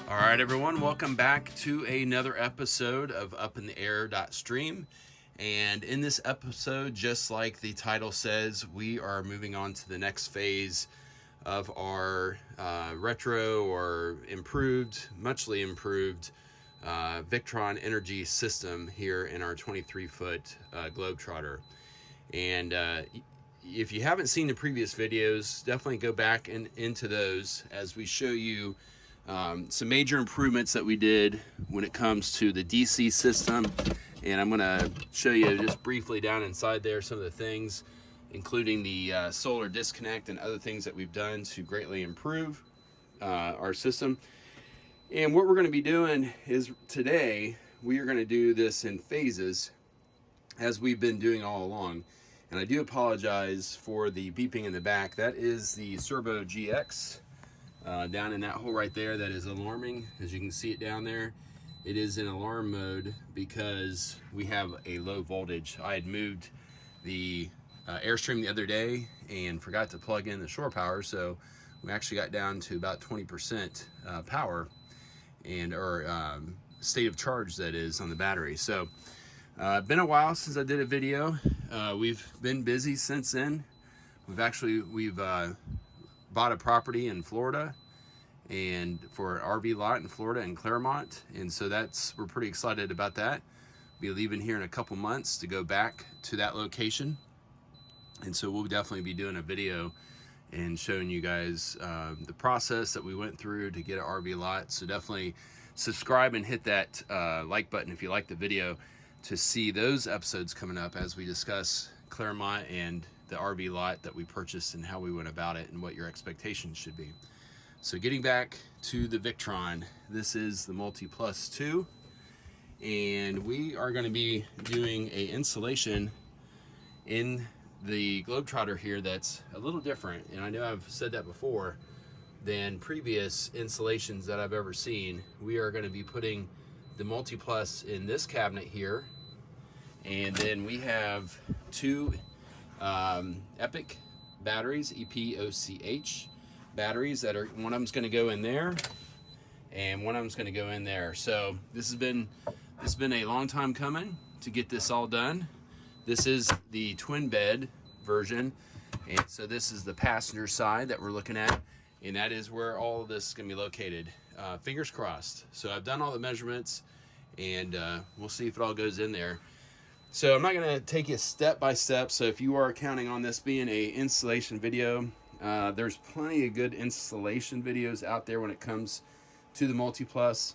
All right, everyone, welcome back to another episode of UpintheAir.stream. And in this episode, just like the title says, we are moving on to the next phase of our retro or improved, muchly improved Victron energy system here in our 23-foot Globetrotter. And if you haven't seen the previous videos, definitely go back into those as we show you some major improvements that we did when it comes to the DC system. And I'm going to show you just briefly down inside there some of the things, including the solar disconnect and other things that we've done to greatly improve our system. And what we're going to be doing is today, we are going to do this in phases as we've been doing all along. And I do apologize for the beeping in the back. That is the Servo GX. Down in that hole right there, that is alarming. As you can see it down there, it is in alarm mode because we have a low voltage. I had moved the Air.stream the other day and forgot to plug in the shore power, so we actually got down to about 20% power and or state of charge, that is, on the battery. So been a while since I did a video. We've been busy since then. We've bought a property in Florida and for an RV lot in Florida in Claremont, and so we're pretty excited about that. Be leaving here in a couple months to go back to that location, and so we'll definitely be doing a video and showing you guys the process that we went through to get an RV lot. So definitely subscribe and hit that like button if you like the video to see those episodes coming up as we discuss Claremont and the RV lot that we purchased and how we went about it and what your expectations should be. So getting back to the Victron, this is the Multiplus 2, and we are going to be doing a installation in the Globetrotter here that's a little different. And I know I've said that before than previous installations that I've ever seen. We are going to be putting the Multiplus in this cabinet here, and then we have two Epic batteries, EPOCH batteries, that are, one of them's going to go in there and one of them's going to go in there. So this has been a long time coming to get this all done. This is the twin bed version, and so this is the passenger side that we're looking at, and that is where all of this is going to be located. Fingers crossed. So I've done all the measurements, and we'll see if it all goes in there. So I'm not going to take you step by step. So if you are counting on this being a installation video, there's plenty of good installation videos out there when it comes to the Multiplus.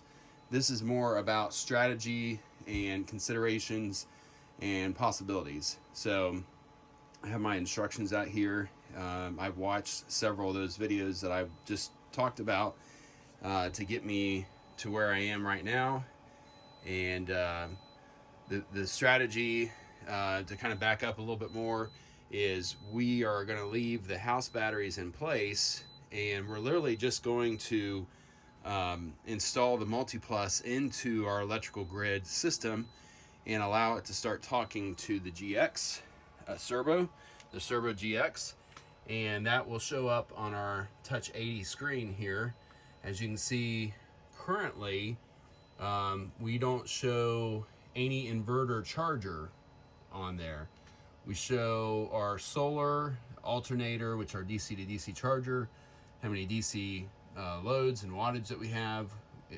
This is more about strategy and considerations and possibilities. So I have my instructions out here. I've watched several of those videos that I've just talked about to get me to where I am right now. And the strategy, to kind of back up a little bit more, is we are going to leave the house batteries in place, and we're literally just going to install the Multiplus into our electrical grid system and allow it to start talking to the GX Servo, the Servo GX, and that will show up on our Touch 80 screen here. As you can see, currently we don't show any inverter charger on there. We show our solar alternator, which are DC to DC charger, how many DC loads and wattage that we have,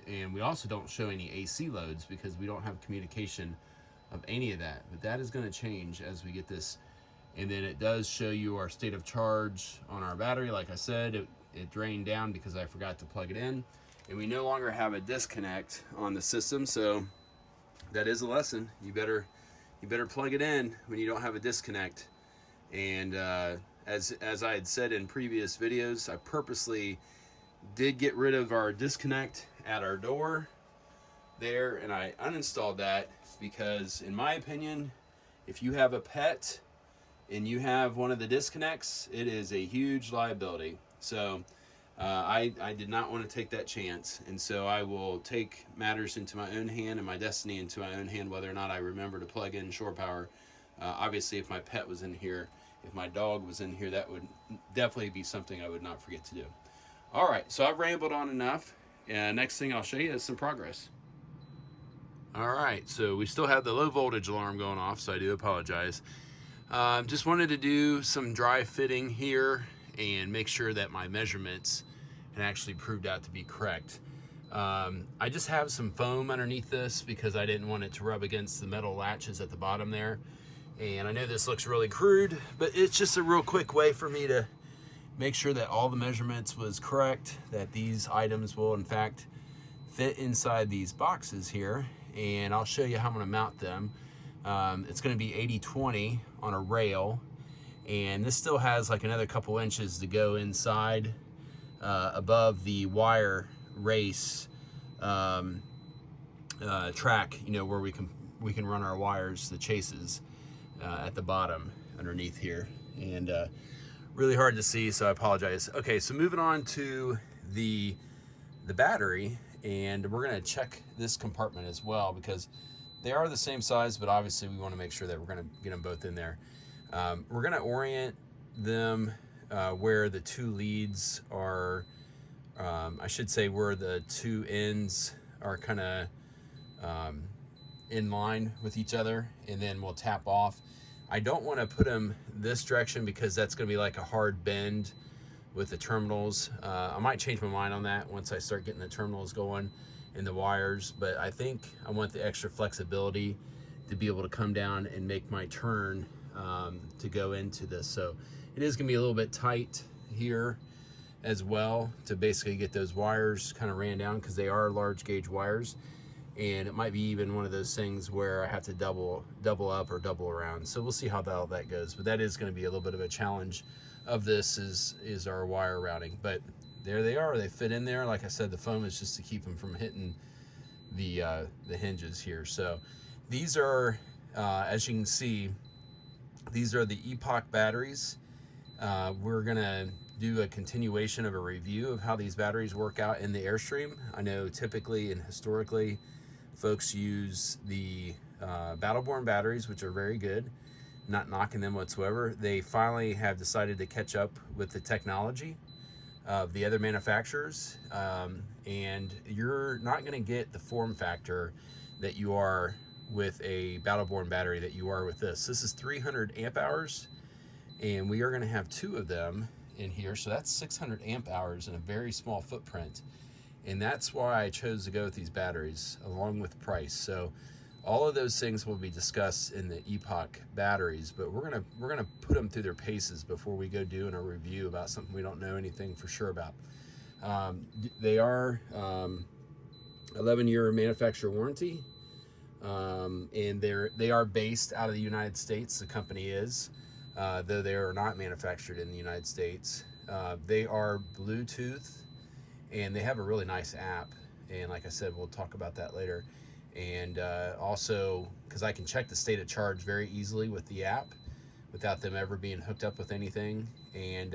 and we also don't show any AC loads because we don't have communication of any of that. But that is going to change as we get this. And then it does show you our state of charge on our battery. Like I said, it drained down because I forgot to plug it in, and we no longer have a disconnect on the system. So that is a lesson. You better plug it in when you don't have a disconnect. And as I had said in previous videos, I purposely did get rid of our disconnect at our door there, and I uninstalled that because, in my opinion, if you have a pet and you have one of the disconnects, it is a huge liability. So I did not want to take that chance, and so I will take matters into my own hand and my destiny into my own hand, whether or not I remember to plug in shore power. Obviously, if my pet was in here, if my dog was in here, that would definitely be something I would not forget to do. All right, so I've rambled on enough. next thing I'll show you is some progress. All right, so we still have the low voltage alarm going off, so I do apologize. Just wanted to do some dry fitting here and make sure that my measurements had actually proved out to be correct. I just have some foam underneath this because I didn't want it to rub against the metal latches at the bottom there. And I know this looks really crude, but it's just a real quick way for me to make sure that all the measurements was correct, that these items will in fact fit inside these boxes here. And I'll show you how I'm gonna mount them. It's gonna be 80-20 on a rail, and this still has like another couple inches to go inside above the wire race track, you know, where we can run our wires, the chases at the bottom underneath here, and really hard to see, so I apologize. Okay, so moving on to the battery, and we're gonna check this compartment as well because they are the same size, but obviously we want to make sure that we're gonna get them both in there. We're gonna orient them where the two leads are, I should say where the two ends are kind of in line with each other, and then we'll tap off. I don't want to put them this direction because that's going to be like a hard bend with the terminals. I might change my mind on that once I start getting the terminals going and the wires, but I think I want the extra flexibility to be able to come down and make my turn to go into this. So it is going to be a little bit tight here as well to basically get those wires kind of ran down because they are large gauge wires. And it might be even one of those things where I have to double up or double around. So we'll see how that goes. But that is going to be a little bit of a challenge of this is our wire routing. But there they are. They fit in there. Like I said, the foam is just to keep them from hitting the hinges here. So these are, as you can see, these are the Epoch batteries. We're going to do a continuation of a review of how these batteries work out in the Airstream. I know typically and historically, folks use the Battleborn batteries, which are very good, not knocking them whatsoever. They finally have decided to catch up with the technology of the other manufacturers, and you're not going to get the form factor that you are with a Battleborn battery that you are with this. This is 300 amp hours, and we are going to have two of them in here, so that's 600 amp hours in a very small footprint. And that's why I chose to go with these batteries along with price. So all of those things will be discussed in the Epoch batteries, but we're gonna put them through their paces before we go doing a review about something we don't know anything for sure about. They are 11-year manufacturer warranty, and they are based out of the United States. The company is, though they are not manufactured in the United States. They are Bluetooth, and they have a really nice app, and like I said, we'll talk about that later. And also, because I can check the state of charge very easily with the app without them ever being hooked up with anything, and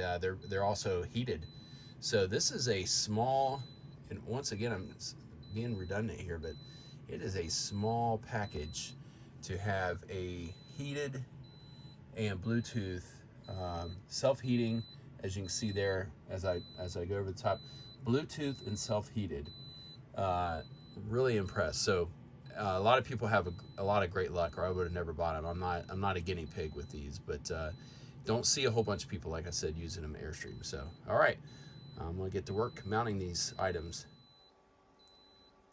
they're also heated. So this is a small, and once again I'm being redundant here, but it is a small package to have a heated and Bluetooth self-heating, as you can see there as I go over the top. Bluetooth and self-heated. Really impressed. So a lot of people have a lot of great luck, or I would have never bought them. I'm not a guinea pig with these, but don't see a whole bunch of people, like I said, using them Airstream. So all right, I'm gonna get to work mounting these items.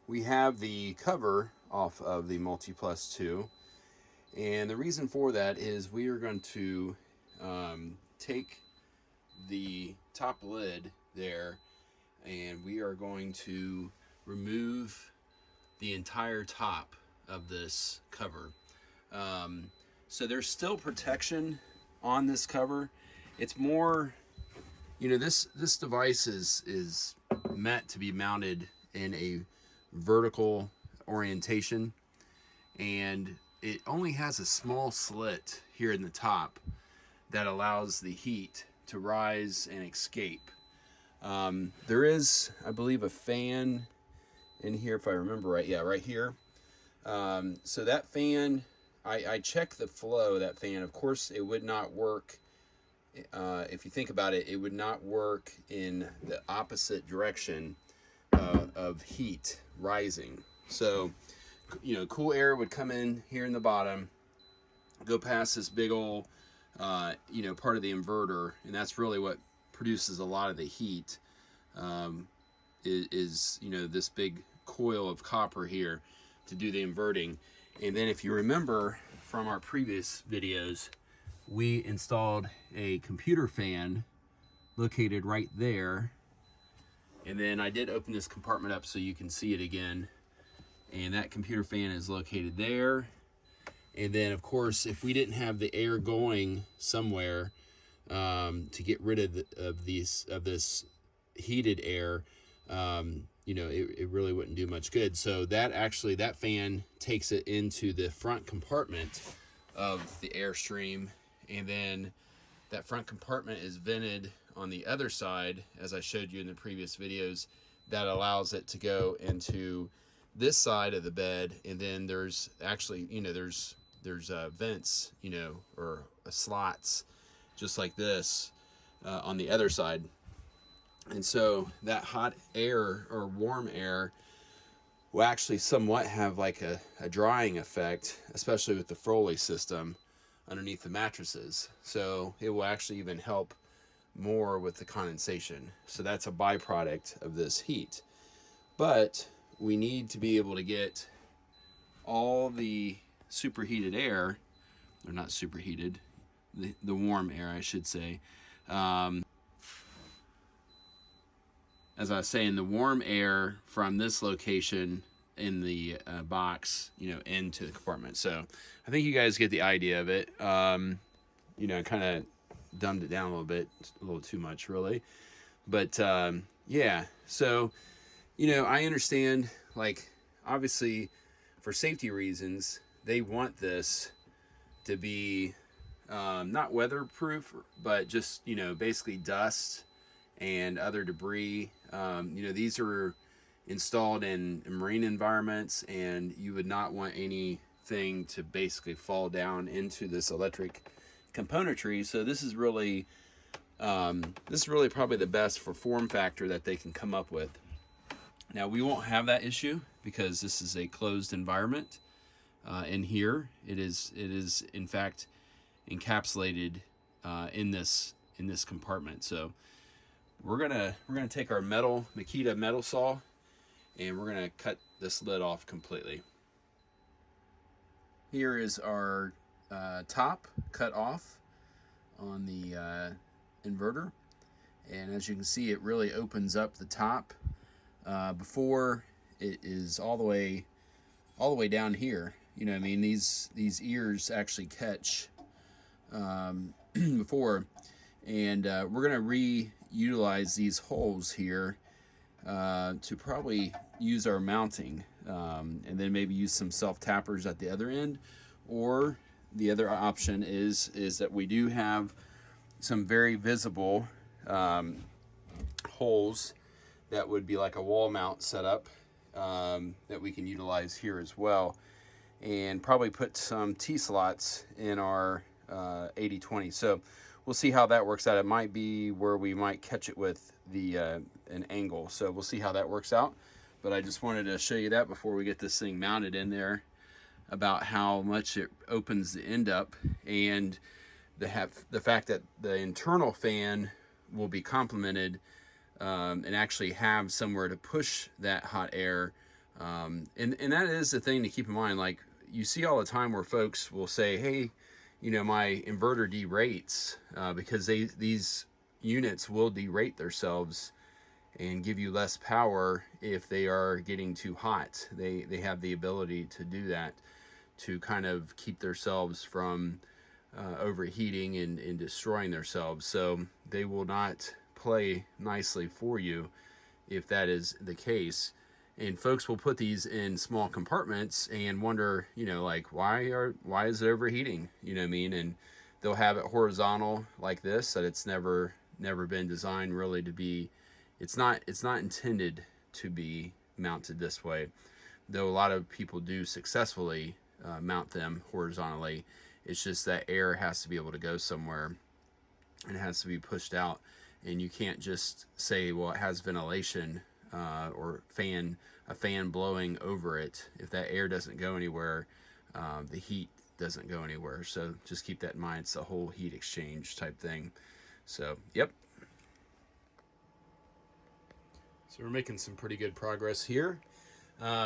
We have the cover off of the Multiplus 2, and the reason for that is we are going to take the top lid there, and we are going to remove the entire top of this cover. So there's still protection on this cover. It's more, you know, this device is meant to be mounted in a vertical orientation, and it only has a small slit here in the top that allows the heat to rise and escape. There is, I believe, a fan in here, if I remember right. Yeah, right here. So that fan, I checked the flow of that fan. Of course, it would not work. If you think about it, it would not work in the opposite direction of heat rising. So, you know, cool air would come in here in the bottom, go past this big old, you know, part of the inverter, and that's really what produces a lot of the heat. Is you know, this big coil of copper here to do the inverting. And then if you remember from our previous videos, we installed a computer fan located right there. And then I did open this compartment up so you can see it again. And that computer fan is located there. And then of course, if we didn't have the air going somewhere to get rid of this heated air, you know, it really wouldn't do much good. So that fan takes it into the front compartment of the Airstream, and then that front compartment is vented on the other side, as I showed you in the previous videos. That allows it to go into this side of the bed, and then there's actually, you know, there's vents, you know, or slots just like this on the other side. And so that hot air or warm air will actually somewhat have like a drying effect, especially with the Foley system underneath the mattresses. So it will actually even help more with the condensation. So that's a byproduct of this heat. But we need to be able to get all the superheated air, or not superheated, the warm air, I should say. As I was saying, the warm air from this location in the box, you know, into the compartment. So I think you guys get the idea of it. You know, kind of dumbed it down a little bit, a little too much really. But yeah, so, you know, I understand, like, obviously for safety reasons, they want this to be not weatherproof, but just, you know, basically dust and other debris. You know, these are installed in marine environments, and you would not want anything to basically fall down into this electric componentry. So this is really probably the best for form factor that they can come up with. Now we won't have that issue because this is a closed environment. In here, it is in fact encapsulated in this compartment. So we're gonna take our Makita metal saw, and we're gonna cut this lid off completely. Here is our top cut off on the inverter, and as you can see, it really opens up the top before it is all the way down here. You know what I mean? These ears actually catch before, and we're gonna reutilize these holes here to probably use our mounting, and then maybe use some self tappers at the other end. Or the other option is that we do have some very visible holes that would be like a wall mount setup that we can utilize here as well, and probably put some T-slots in our 80/20. So we'll see how that works out. It might be where we might catch it with the an angle. So we'll see how that works out. But I just wanted to show you that before we get this thing mounted in there, about how much it opens the end up, and the fact that the internal fan will be complemented and actually have somewhere to push that hot air. And that is the thing to keep in mind. Like, you see all the time where folks will say, hey, you know, my inverter derates, because these units will derate themselves and give you less power if they are getting too hot. They have the ability to do that, to kind of keep themselves from overheating and destroying themselves. So they will not play nicely for you if that is the case. And folks will put these in small compartments and wonder, you know, like, why is it overheating? You know what I mean? And they'll have it horizontal like this, that it's never been designed really to be. It's not intended to be mounted this way, though a lot of people do successfully mount them horizontally. It's just that air has to be able to go somewhere, and it has to be pushed out. And you can't just say, well, it has ventilation or a fan blowing over it. If that air doesn't go anywhere, the heat doesn't go anywhere. So just keep that in mind. It's a whole heat exchange type thing. So, yep. So we're making some pretty good progress here.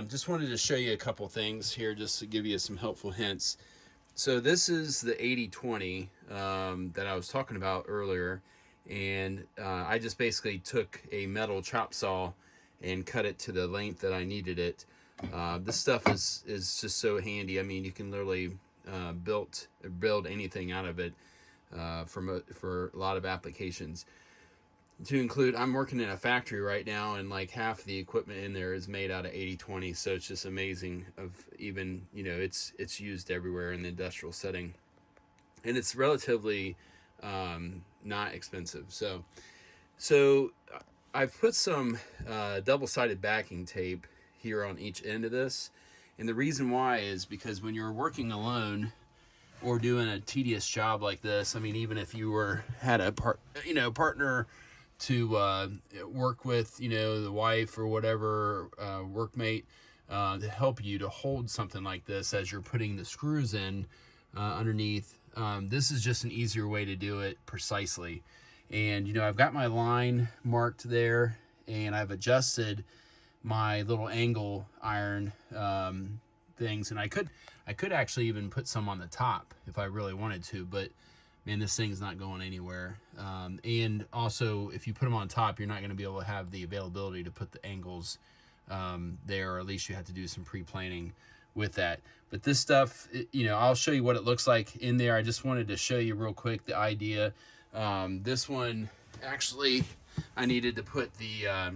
Just wanted to show you a couple things here just to give you some helpful hints. So this is the 80-20 that I was talking about earlier, and I just basically took a metal chop saw and cut it to the length that I needed it. This stuff is just so handy. I mean, you can literally build anything out of it for a lot of applications. To include, I'm working in a factory right now, and like half the equipment in there is made out of 80-20, so it's just amazing. Of even, you know, it's used everywhere in the industrial setting, and it's relatively not expensive. So I've put some double-sided backing tape here on each end of this, and the reason why is because when you're working alone or doing a tedious job like this, I mean, even if you had a partner to work with, you know, the wife or whatever, workmate, to help you to hold something like this as you're putting the screws in underneath. This is just an easier way to do it precisely. And, you know, I've got my line marked there, and I've adjusted my little angle iron things, and I could actually even put some on the top if I really wanted to, but man, this thing's not going anywhere. And also, if you put them on top, you're not going to be able to have the availability to put the angles there, or at least you have to do some pre-planning with that. But this stuff, you know, I'll show you what it looks like in there. I just wanted to show you real quick the idea. This one, actually, I needed to put the,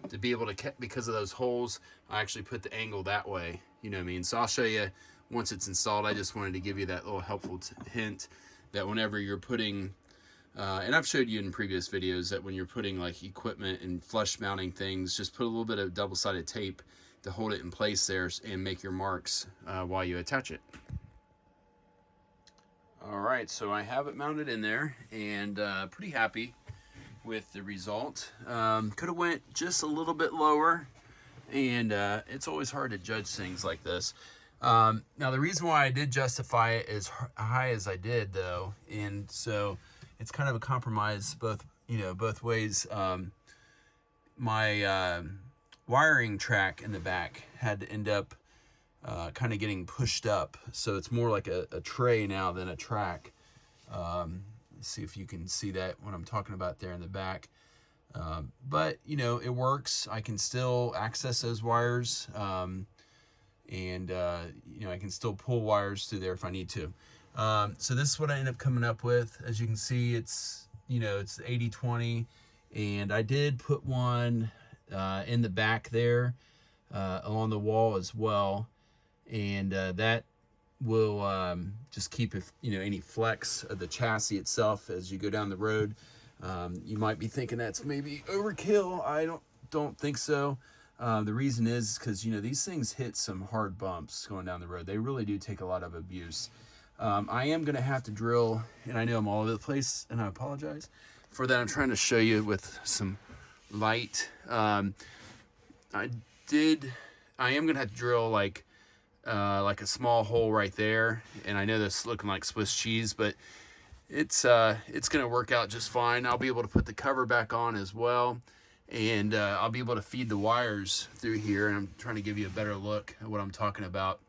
to be able to, because of those holes, I actually put the angle that way, you know what I mean? So I'll show you once it's installed. I just wanted to give you that little helpful hint that whenever you're putting, and I've showed you in previous videos, that when you're putting like equipment and flush mounting things, just put a little bit of double-sided tape to hold it in place there and make your marks while you attach it. All right, so I have it mounted in there, and pretty happy with the result. Could have went just a little bit lower, and it's always hard to judge things like this. Now, the reason why I did justify it as high as I did, though, and so it's kind of a compromise both ways. My wiring track in the back had to end up kind of getting pushed up, so it's more like a tray now than a track. Let's see if you can see that what I'm talking about there in the back. But, you know, it works. I can still access those wires. And you know, I can still pull wires through there if I need to. So this is what I end up coming up with. As you can see, it's, you know, it's 80-20, and I did put one in the back there along the wall as well, and that will just keep, if you know, any flex of the chassis itself as you go down the road. You might be thinking that's maybe overkill. I don't think so. The reason is because, you know, these things hit some hard bumps going down the road. They really do take a lot of abuse. I am going to have to drill, and I know I'm all over the place, and I apologize for that. I'm trying to show you with some light. I am going to have to drill like a small hole right there, and I know that's looking like Swiss cheese, but it's going to work out just fine. I'll be able to put the cover back on as well. And I'll be able to feed the wires through here, and I'm trying to give you a better look at what I'm talking about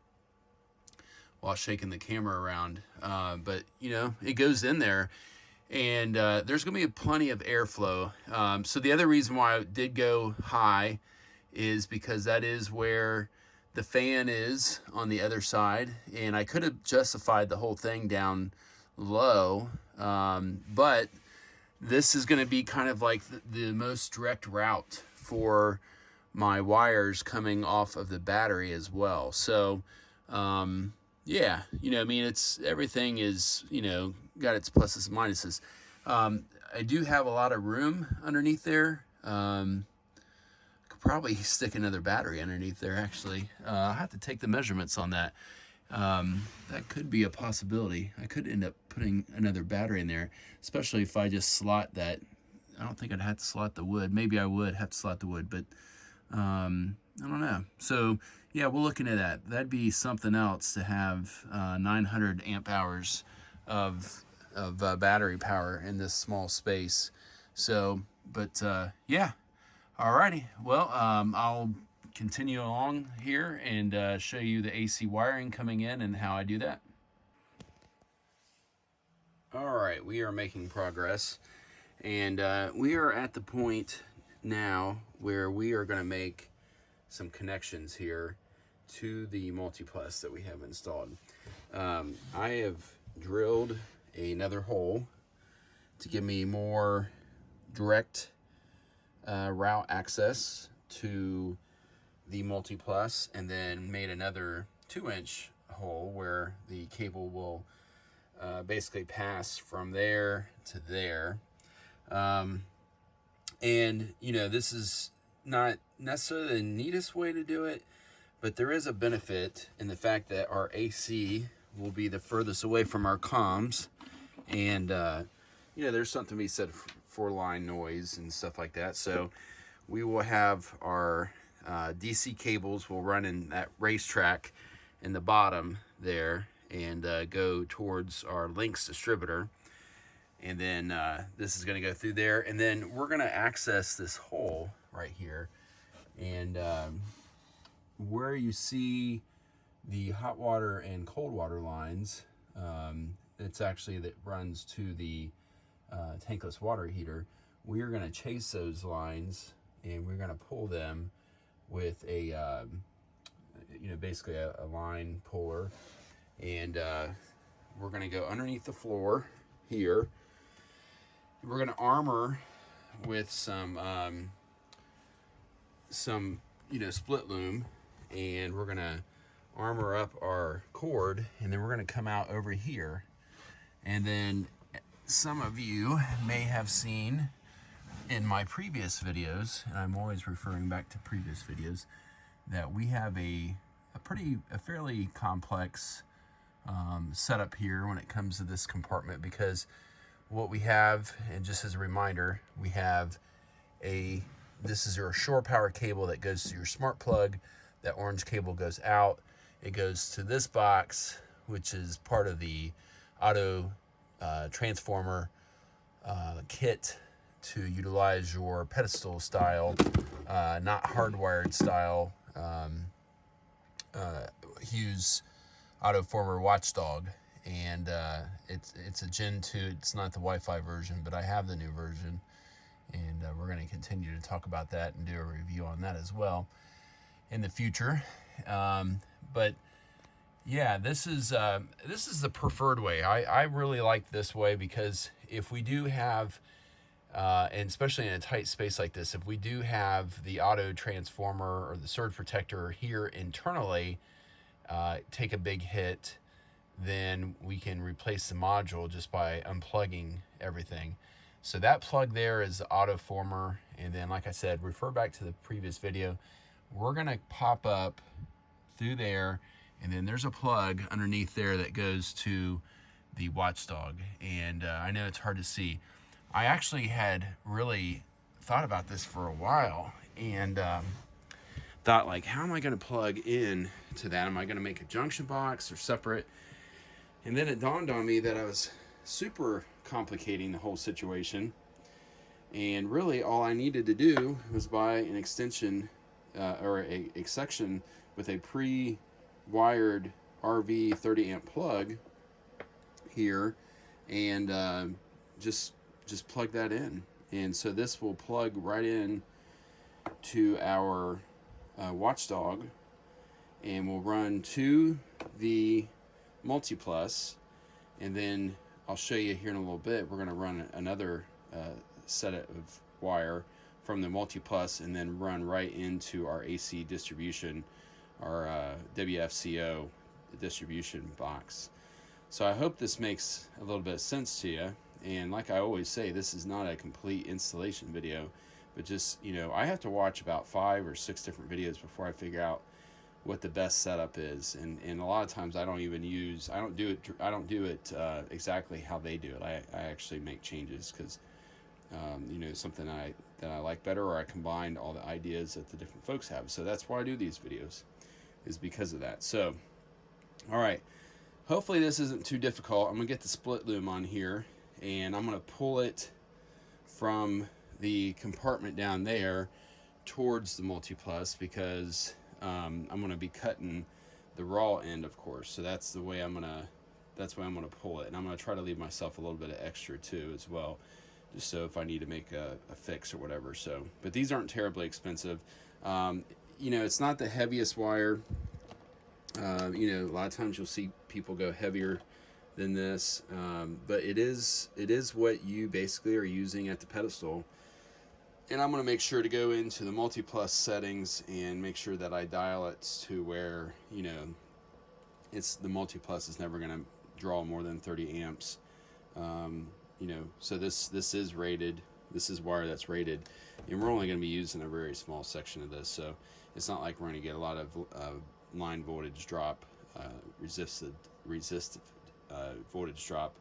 while shaking the camera around. But, you know, it goes in there, and there's going to be plenty of airflow. So the other reason why I did go high is because that is where the fan is on the other side, and I could have justified the whole thing down low, but this is going to be kind of like the most direct route for my wires coming off of the battery as well. So, yeah, you know, I mean, everything is, you know, got its pluses and minuses. I do have a lot of room underneath there. Could probably stick another battery underneath there, actually. I'll have to take the measurements on that. That could be a possibility. I could end up putting another battery in there, especially if I just slot that I don't think I'd have to slot the wood. Maybe I would have to slot the wood, but I don't know. So yeah, we're looking at that. That'd be something else to have 900 amp hours of battery power in this small space. So, but yeah, alrighty. Well, I'll continue along here and show you the AC wiring coming in and how I do that. All right, we are making progress, and we are at the point now where we are going to make some connections here to the Multiplus that we have installed. I have drilled another hole to give me more direct route access to the Multiplus, and then made another 2-inch hole where the cable will basically pass from there to there. And you know, this is not necessarily the neatest way to do it, but there is a benefit in the fact that our AC will be the furthest away from our comms, and you know, there's something to be said for line noise and stuff like that. So we will have our DC cables will run in that racetrack in the bottom there, and go towards our links distributor, and then this is going to go through there, and then we're going to access this hole right here, and where you see the hot water and cold water lines, it's actually that runs to the tankless water heater. We are going to chase those lines, and we're going to pull them with a you know, basically a line puller, and we're going to go underneath the floor here. We're going to armor with some you know, split loom, and we're going to armor up our cord, and then we're going to come out over here. And then some of you may have seen in my previous videos, and I'm always referring back to previous videos, that we have a fairly complex setup here when it comes to this compartment, because what we have, and just as a reminder, we have this is your shore power cable that goes to your smart plug. That orange cable goes out. It goes to this box, which is part of the auto transformer kit to utilize your pedestal style, not hardwired style, Hughes Autoformer Watchdog. And it's a Gen 2. It's not the Wi-Fi version, but I have the new version, and we're going to continue to talk about that and do a review on that as well in the future. But yeah, this is the preferred way. I really like this way, because if we do have and especially in a tight space like this, if we do have the auto transformer or the surge protector here internally take a big hit, then we can replace the module just by unplugging everything. So that plug there is the autoformer, and then, like I said, refer back to the previous video. We're gonna pop up through there, and then there's a plug underneath there that goes to the Watchdog. And I know it's hard to see. I actually had really thought about this for a while, and thought, like, how am I going to plug in to that? Am I going to make a junction box or separate? And then it dawned on me that I was super complicating the whole situation, and really all I needed to do was buy an extension or a section with a pre-wired RV 30 amp plug here, and just plug that in. And so this will plug right in to our Watchdog, and we'll run to the Multiplus, and then I'll show you here in a little bit. We're going to run another set of wire from the Multiplus, and then run right into our AC distribution, our WFCO distribution box. So I hope this makes a little bit of sense to you. And like I always say, this is not a complete installation video, but just, you know, I have to watch about 5 or 6 different videos before I figure out what the best setup is. And a lot of times I don't do it exactly how they do it. I actually make changes, because you know, something that I like better, or I combined all the ideas that the different folks have. So that's why I do these videos, is because of that. So, all right. Hopefully this isn't too difficult. I'm gonna get the split loom on here, and I'm gonna pull it from the compartment down there towards the Multiplus, because I'm gonna be cutting the raw end, of course. So that's the way I'm gonna pull it, and I'm gonna try to leave myself a little bit of extra too as well, just so if I need to make a fix or whatever. So, but these aren't terribly expensive. You know, it's not the heaviest wire. You know, a lot of times you'll see people go heavier than this, but it is what you basically are using at the pedestal. And I'm going to make sure to go into the Multiplus settings and make sure that I dial it to where, you know, the Multiplus is never going to draw more than 30 amps. You know, so this is rated. This is wire that's rated, and we're only going to be using a very small section of this, so it's not like we're going to get a lot of line voltage drop, resistive voltage drop,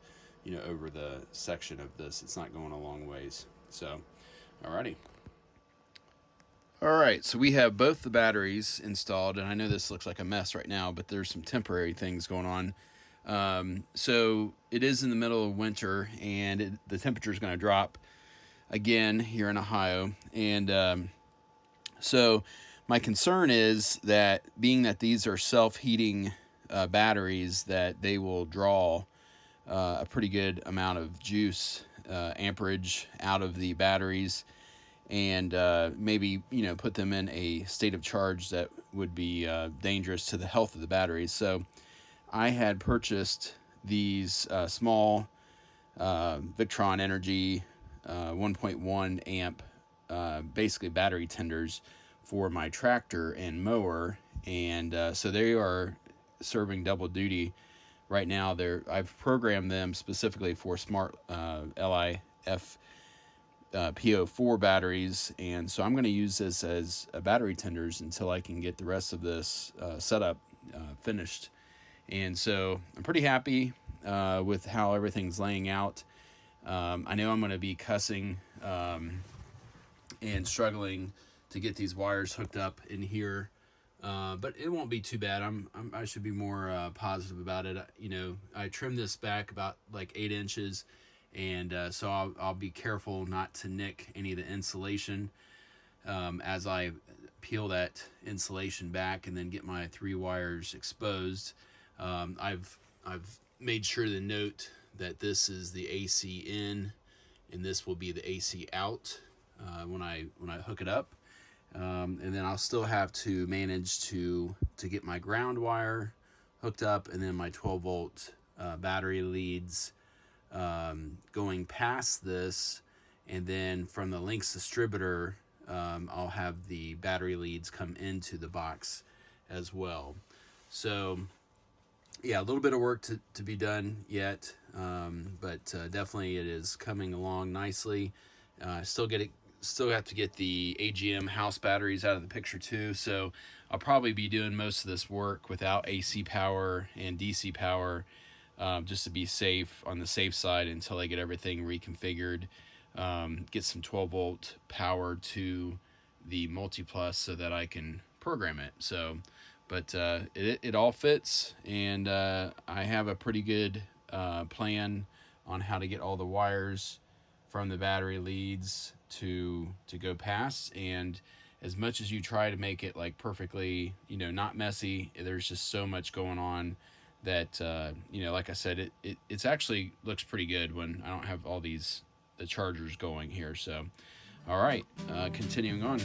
you know, over the section of this. It's not going a long ways. So, alrighty. Alright, so we have both the batteries installed, and I know this looks like a mess right now, but there's some temporary things going on. So it is in the middle of winter, and the temperature is going to drop again here in Ohio. And so my concern is that, being that these are self-heating batteries, that they will draw a pretty good amount of juice, amperage out of the batteries, and maybe, you know, put them in a state of charge that would be dangerous to the health of the batteries. So I had purchased these small Victron Energy 1.1 amp basically battery tenders for my tractor and mower, and so they are serving double duty right now. I've programmed them specifically for smart LiF PO4 batteries, and so I'm going to use this as battery tenders until I can get the rest of this setup finished. And so I'm pretty happy with how everything's laying out. I know I'm going to be cussing and struggling to get these wires hooked up in here, but it won't be too bad. I should be more positive about it. You know, I trimmed this back about like 8 inches, and so I'll be careful not to nick any of the insulation as I peel that insulation back and then get my 3 wires exposed. I've made sure to note that this is the AC in, and this will be the AC out when I hook it up. And then I'll still have to manage to get my ground wire hooked up, and then my 12-volt battery leads going past this, and then from the Lynx distributor I'll have the battery leads come into the box as well. So yeah, a little bit of work to be done yet, but definitely it is coming along nicely. Still have to get the AGM house batteries out of the picture too, so I'll probably be doing most of this work without AC power and DC power, just to be safe, on the safe side, until I get everything reconfigured, get some 12-volt power to the Multiplus so that I can program it. So, but it all fits, and I have a pretty good plan on how to get all the wires from the battery leads to go past. And as much as you try to make it like perfectly, you know, not messy, there's just so much going on that you know, like I said, it's actually looks pretty good when I don't have all the chargers going here. So all right, continuing on.